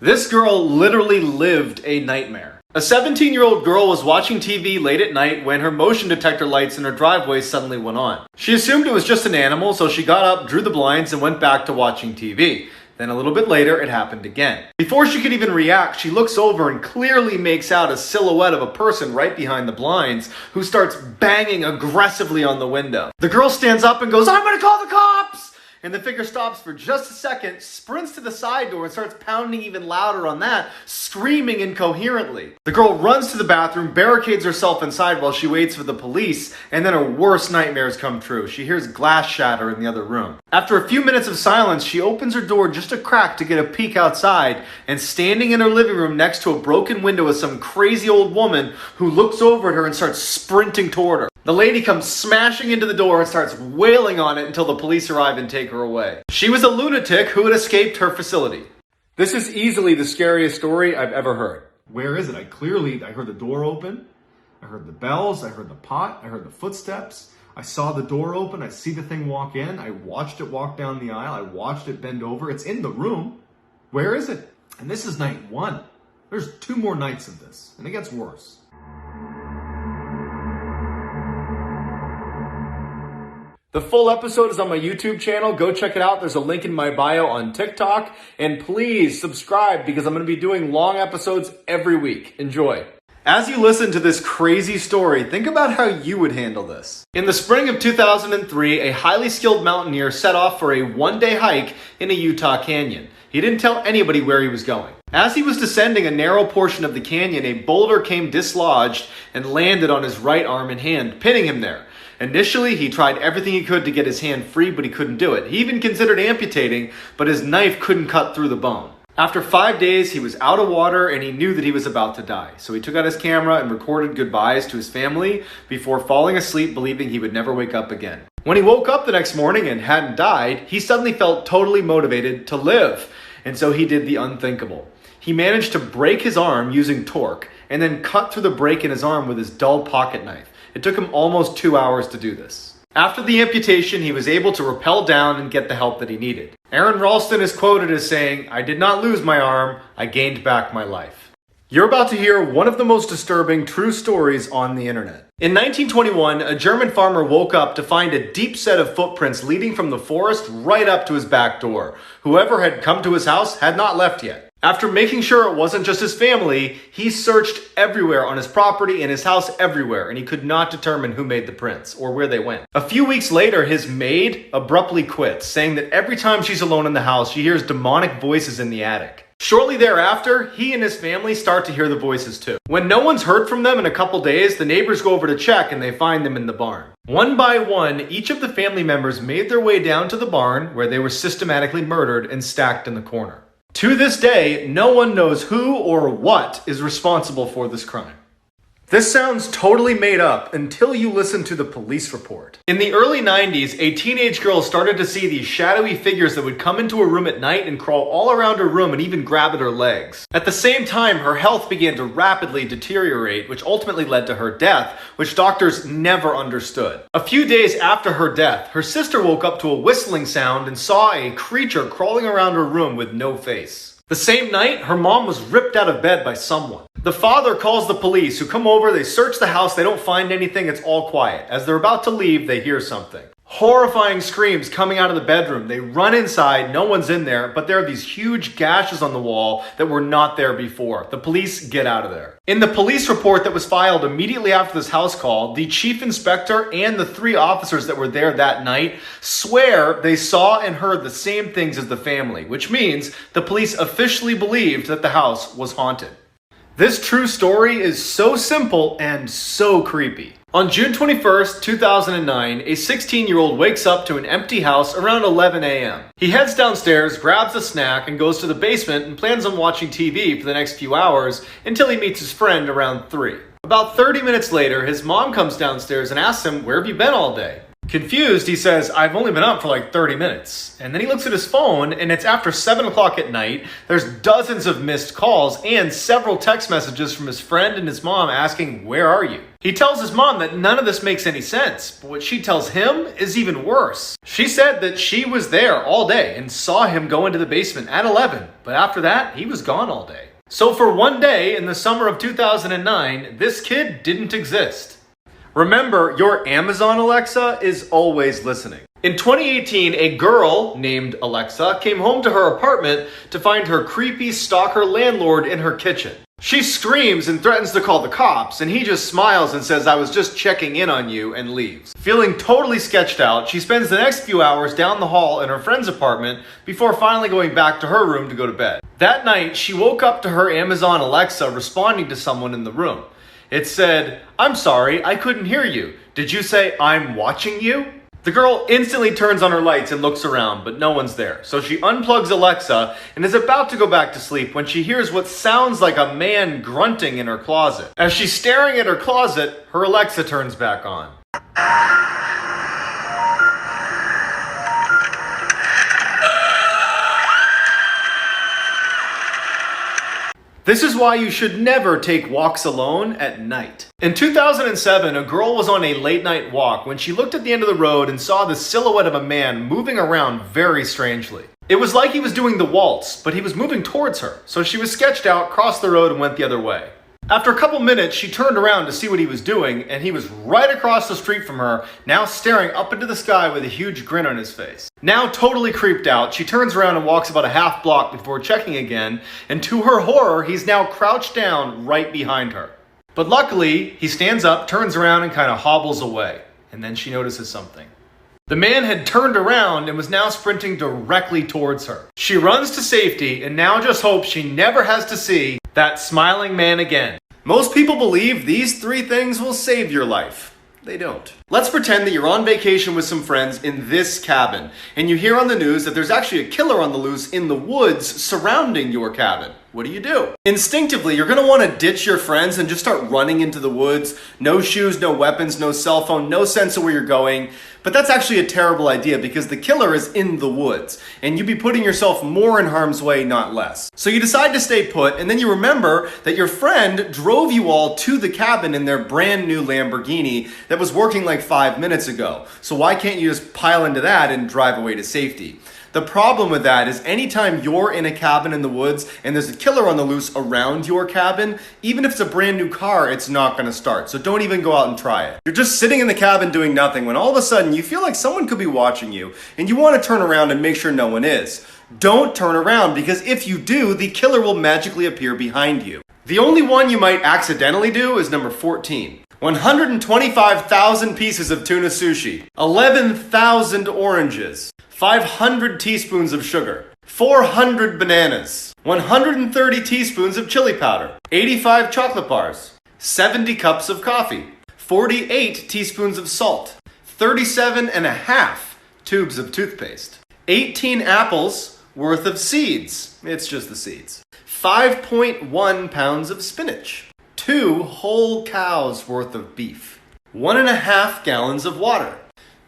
This girl literally lived a nightmare. A 17-year-old girl was watching TV late at night when her motion detector lights in her driveway suddenly went on. She assumed it was just an animal, so she got up, drew the blinds, and went back to watching TV. Then a little bit later, it happened again. Before she could even react, she looks over and clearly makes out a silhouette of a person right behind the blinds who starts banging aggressively on the window. The girl stands up and goes, "I'm gonna call the cops!" And the figure stops for just a second, sprints to the side door and starts pounding even louder on that, screaming incoherently. The girl runs to the bathroom, barricades herself inside while she waits for the police, and then her worst nightmares come true. She hears glass shatter in the other room. After a few minutes of silence, she opens her door just a crack to get a peek outside, and standing in her living room next to a broken window is some crazy old woman who looks over at her and starts sprinting toward her. The lady comes smashing into the door and starts wailing on it until the police arrive and take her away. She was a lunatic who had escaped her facility. This is easily the scariest story I've ever heard. Where is it? I heard the door open. I heard the bells. I heard the pot. I heard the footsteps. I saw the door open. I see the thing walk in. I watched it walk down the aisle. I watched it bend over. It's in the room. Where is it? And this is night 1. There's 2 more nights of this, and it gets worse. The full episode is on my YouTube channel. Go check it out. There's a link in my bio on TikTok. And please subscribe because I'm going to be doing long episodes every week. Enjoy. As you listen to this crazy story, think about how you would handle this. In the spring of 2003, a highly skilled mountaineer set off for a one-day hike in a Utah canyon. He didn't tell anybody where he was going. As he was descending a narrow portion of the canyon, a boulder came dislodged and landed on his right arm and hand, pinning him there. Initially, he tried everything he could to get his hand free, but he couldn't do it. He even considered amputating, but his knife couldn't cut through the bone. After 5 days, he was out of water and he knew that he was about to die. So he took out his camera and recorded goodbyes to his family before falling asleep, believing he would never wake up again. When he woke up the next morning and hadn't died, he suddenly felt totally motivated to live. And so he did the unthinkable. He managed to break his arm using torque and then cut through the break in his arm with his dull pocket knife. It took him almost 2 hours to do this. After the amputation, he was able to rappel down and get the help that he needed. Aron Ralston is quoted as saying, "I did not lose my arm, I gained back my life." You're about to hear one of the most disturbing true stories on the internet. In 1921, a German farmer woke up to find a deep set of footprints leading from the forest right up to his back door. Whoever had come to his house had not left yet. After making sure it wasn't just his family, he searched everywhere on his property and his house everywhere, and he could not determine who made the prints or where they went. A few weeks later, his maid abruptly quits, saying that every time she's alone in the house, she hears demonic voices in the attic. Shortly thereafter, he and his family start to hear the voices too. When no one's heard from them in a couple days, the neighbors go over to check and they find them in the barn. One by one, each of the family members made their way down to the barn where they were systematically murdered and stacked in the corner. To this day, no one knows who or what is responsible for this crime. This sounds totally made up until you listen to the police report. In the early 90s, a teenage girl started to see these shadowy figures that would come into her room at night and crawl all around her room and even grab at her legs. At the same time, her health began to rapidly deteriorate, which ultimately led to her death, which doctors never understood. A few days after her death, her sister woke up to a whistling sound and saw a creature crawling around her room with no face. The same night, her mom was ripped out of bed by someone. The father calls the police, who come over, they search the house, they don't find anything, it's all quiet. As they're about to leave, they hear something. Horrifying screams coming out of the bedroom. They run inside, no one's in there, but there are these huge gashes on the wall that were not there before. The police get out of there. In the police report that was filed immediately after this house call, the chief inspector and the 3 officers that were there that night swear they saw and heard the same things as the family, which means the police officially believed that the house was haunted. This true story is so simple and so creepy. On June 21st, 2009, a 16-year-old wakes up to an empty house around 11 a.m. He heads downstairs, grabs a snack, and goes to the basement and plans on watching TV for the next few hours until he meets his friend around 3. About 30 minutes later, his mom comes downstairs and asks him, "Where have you been all day?" Confused, he says, "I've only been up for like 30 minutes. And then he looks at his phone, and it's after 7 o'clock at night. There's dozens of missed calls and several text messages from his friend and his mom asking, "Where are you?" He tells his mom that none of this makes any sense, but what she tells him is even worse. She said that she was there all day and saw him go into the basement at 11, but after that, he was gone all day. So for one day in the summer of 2009, this kid didn't exist. Remember, your Amazon Alexa is always listening. In 2018, a girl named Alexa came home to her apartment to find her creepy stalker landlord in her kitchen. She screams and threatens to call the cops, and he just smiles and says, "I was just checking in on you," and leaves. Feeling totally sketched out, she spends the next few hours down the hall in her friend's apartment before finally going back to her room to go to bed. That night, she woke up to her Amazon Alexa responding to someone in the room. It said, "I'm sorry, I couldn't hear you. Did you say I'm watching you?" The girl instantly turns on her lights and looks around, but no one's there. So she unplugs Alexa and is about to go back to sleep when she hears what sounds like a man grunting in her closet. As she's staring at her closet, her Alexa turns back on. This is why you should never take walks alone at night. In 2007, a girl was on a late night walk when she looked at the end of the road and saw the silhouette of a man moving around very strangely. It was like he was doing the waltz, but he was moving towards her, so she was sketched out, crossed the road, and went the other way. After a couple minutes, she turned around to see what he was doing, and he was right across the street from her, now staring up into the sky with a huge grin on his face. Now totally creeped out, she turns around and walks about a half block before checking again, and to her horror, he's now crouched down right behind her. But luckily, he stands up, turns around, and kind of hobbles away, and then she notices something. The man had turned around and was now sprinting directly towards her. She runs to safety and now just hopes she never has to see that smiling man again. Most people believe these 3 things will save your life. They don't. Let's pretend that you're on vacation with some friends in this cabin, and you hear on the news that there's actually a killer on the loose in the woods surrounding your cabin. What do? Instinctively, you're gonna wanna ditch your friends and just start running into the woods. No shoes, no weapons, no cell phone, no sense of where you're going. But that's actually a terrible idea because the killer is in the woods, and you'd be putting yourself more in harm's way, not less. So you decide to stay put, and then you remember that your friend drove you all to the cabin in their brand new Lamborghini that was working like 5 minutes ago. So why can't you just pile into that and drive away to safety? The problem with that is anytime you're in a cabin in the woods and there's a killer on the loose around your cabin, even if it's a brand new car, it's not going to start. So don't even go out and try it. You're just sitting in the cabin doing nothing when all of a sudden you feel like someone could be watching you and you want to turn around and make sure no one is. Don't turn around because if you do, the killer will magically appear behind you. The only one you might accidentally do is number 14. 125,000 pieces of tuna sushi, 11,000 oranges, 500 teaspoons of sugar, 400 bananas, 130 teaspoons of chili powder, 85 chocolate bars, 70 cups of coffee, 48 teaspoons of salt, 37 and a half tubes of toothpaste, 18 apples worth of seeds, it's just the seeds, 5.1 pounds of spinach, 2 whole cows worth of beef, 1.5 gallons of water,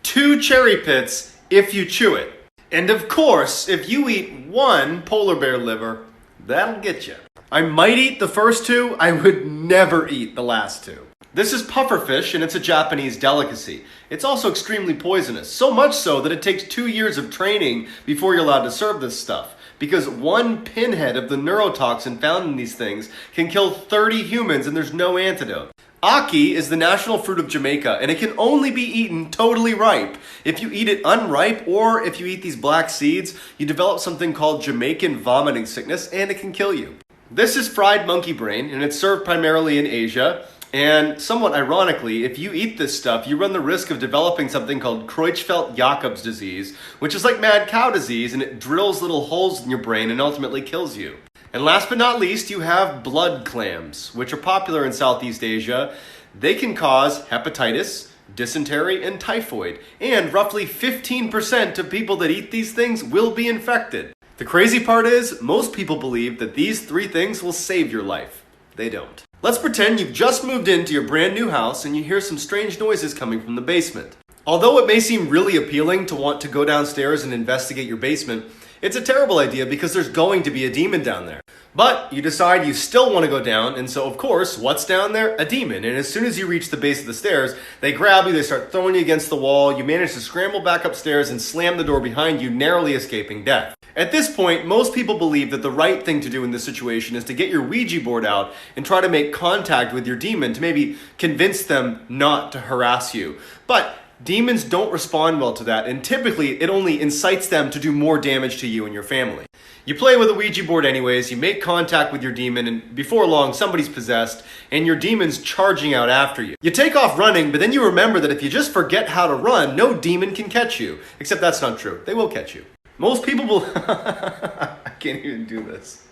2 cherry pits if you chew it. And of course, if you eat 1 polar bear liver, that'll get you. I might eat the first 2, I would never eat the last 2. This is pufferfish and it's a Japanese delicacy. It's also extremely poisonous, so much so that it takes 2 years of training before you're allowed to serve this stuff. Because 1 pinhead of the neurotoxin found in these things can kill 30 humans and there's no antidote. Ackee is the national fruit of Jamaica, and it can only be eaten totally ripe. If you eat it unripe, or if you eat these black seeds, you develop something called Jamaican vomiting sickness, and it can kill you. This is fried monkey brain, and it's served primarily in Asia. And somewhat ironically, if you eat this stuff, you run the risk of developing something called Creutzfeldt-Jakob's disease, which is like mad cow disease, and it drills little holes in your brain and ultimately kills you. And last but not least, you have blood clams, which are popular in Southeast Asia. They can cause hepatitis, dysentery, and typhoid. And roughly 15% of people that eat these things will be infected. The crazy part is, most people believe that these 3 things will save your life. They don't. Let's pretend you've just moved into your brand new house and you hear some strange noises coming from the basement. Although it may seem really appealing to want to go downstairs and investigate your basement, it's a terrible idea because there's going to be a demon down there. But you decide you still want to go down, and so of course, what's down there? A demon. And as soon as you reach the base of the stairs, they grab you, they start throwing you against the wall, you manage to scramble back upstairs and slam the door behind you, narrowly escaping death. At this point, most people believe that the right thing to do in this situation is to get your Ouija board out and try to make contact with your demon to maybe convince them not to harass you. But demons don't respond well to that, and typically it only incites them to do more damage to you and your family. You play with a Ouija board anyways, you make contact with your demon, and before long somebody's possessed, and your demon's charging out after you. You take off running, but then you remember that if you just forget how to run, no demon can catch you. Except that's not true. They will catch you. Most people will... I can't even do this.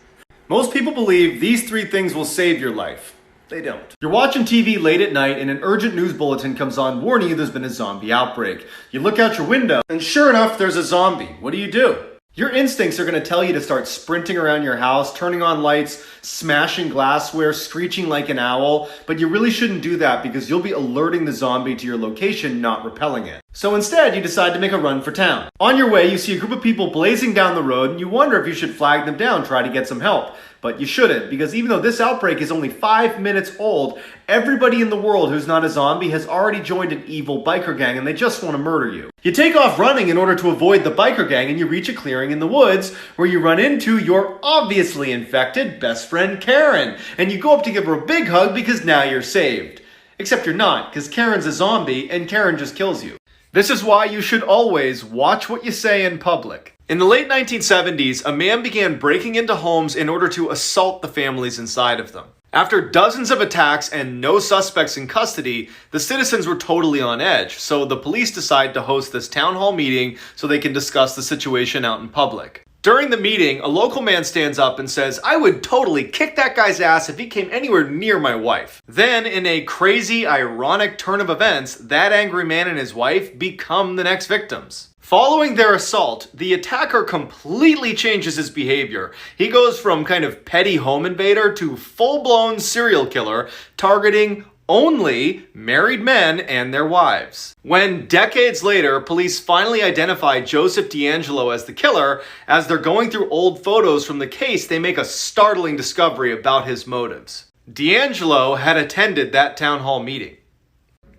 Most people believe these 3 things will save your life. They don't. You're watching TV late at night and an urgent news bulletin comes on warning you there's been a zombie outbreak. You look out your window and sure enough, there's a zombie. What do? Your instincts are going to tell you to start sprinting around your house, turning on lights, smashing glassware, screeching like an owl, but you really shouldn't do that because you'll be alerting the zombie to your location, not repelling it. So instead, you decide to make a run for town. On your way, you see a group of people blazing down the road and you wonder if you should flag them down, try to get some help. But you shouldn't, because even though this outbreak is only 5 minutes old, everybody in the world who's not a zombie has already joined an evil biker gang and they just want to murder you. You take off running in order to avoid the biker gang and you reach a clearing in the woods where you run into your obviously infected best friend Karen. And you go up to give her a big hug because now you're saved. Except you're not, because Karen's a zombie and Karen just kills you. This is why you should always watch what you say in public. In the late 1970s, a man began breaking into homes in order to assault the families inside of them. After dozens of attacks and no suspects in custody, the citizens were totally on edge, so the police decide to host this town hall meeting so they can discuss the situation out in public. During the meeting, a local man stands up and says, "I would totally kick that guy's ass if he came anywhere near my wife." Then, in a crazy, ironic turn of events, that angry man and his wife become the next victims. Following their assault, the attacker completely changes his behavior. He goes from kind of petty home invader to full-blown serial killer, targeting only married men and their wives. When decades later, police finally identify Joseph DeAngelo as the killer, as they're going through old photos from the case, they make a startling discovery about his motives. DeAngelo had attended that town hall meeting.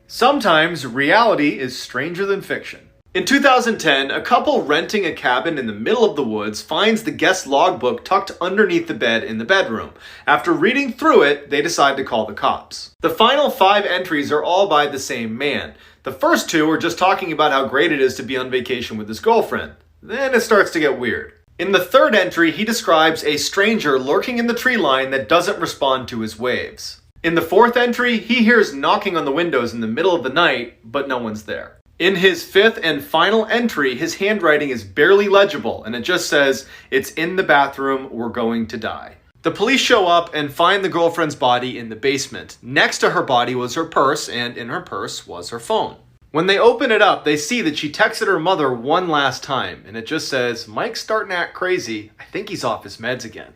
Sometimes reality is stranger than fiction. In 2010, a couple renting a cabin in the middle of the woods finds the guest logbook tucked underneath the bed in the bedroom. After reading through it, they decide to call the cops. The final 5 entries are all by the same man. The first 2 are just talking about how great it is to be on vacation with his girlfriend. Then it starts to get weird. In the 3rd entry, he describes a stranger lurking in the tree line that doesn't respond to his waves. In the 4th entry, he hears knocking on the windows in the middle of the night, but no one's there. In his 5th and final entry, his handwriting is barely legible, and it just says, "It's in the bathroom, we're going to die." The police show up and find the girlfriend's body in the basement. Next to her body was her purse, and in her purse was her phone. When they open it up, they see that she texted her mother one last time, and it just says, "Mike's starting to act crazy. I think he's off his meds again."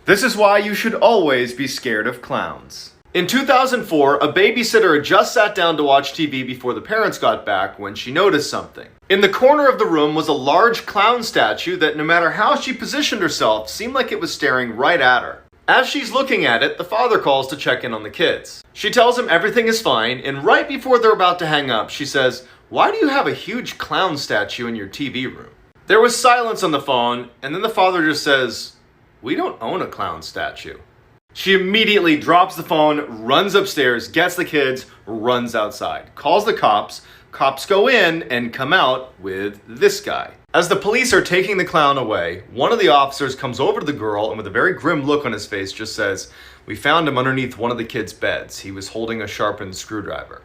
This is why you should always be scared of clowns. In 2004, a babysitter had just sat down to watch TV before the parents got back when she noticed something. In the corner of the room was a large clown statue that, no matter how she positioned herself, seemed like it was staring right at her. As she's looking at it, the father calls to check in on the kids. She tells him everything is fine, and right before they're about to hang up, she says, "Why do you have a huge clown statue in your TV room?" There was silence on the phone, and then the father just says, "We don't own a clown statue." She immediately drops the phone, runs upstairs, gets the kids, runs outside, calls the cops. Cops go in and come out with this guy. As the police are taking the clown away, one of the officers comes over to the girl and with a very grim look on his face just says, "We found him underneath one of the kids' beds. He was holding a sharpened screwdriver."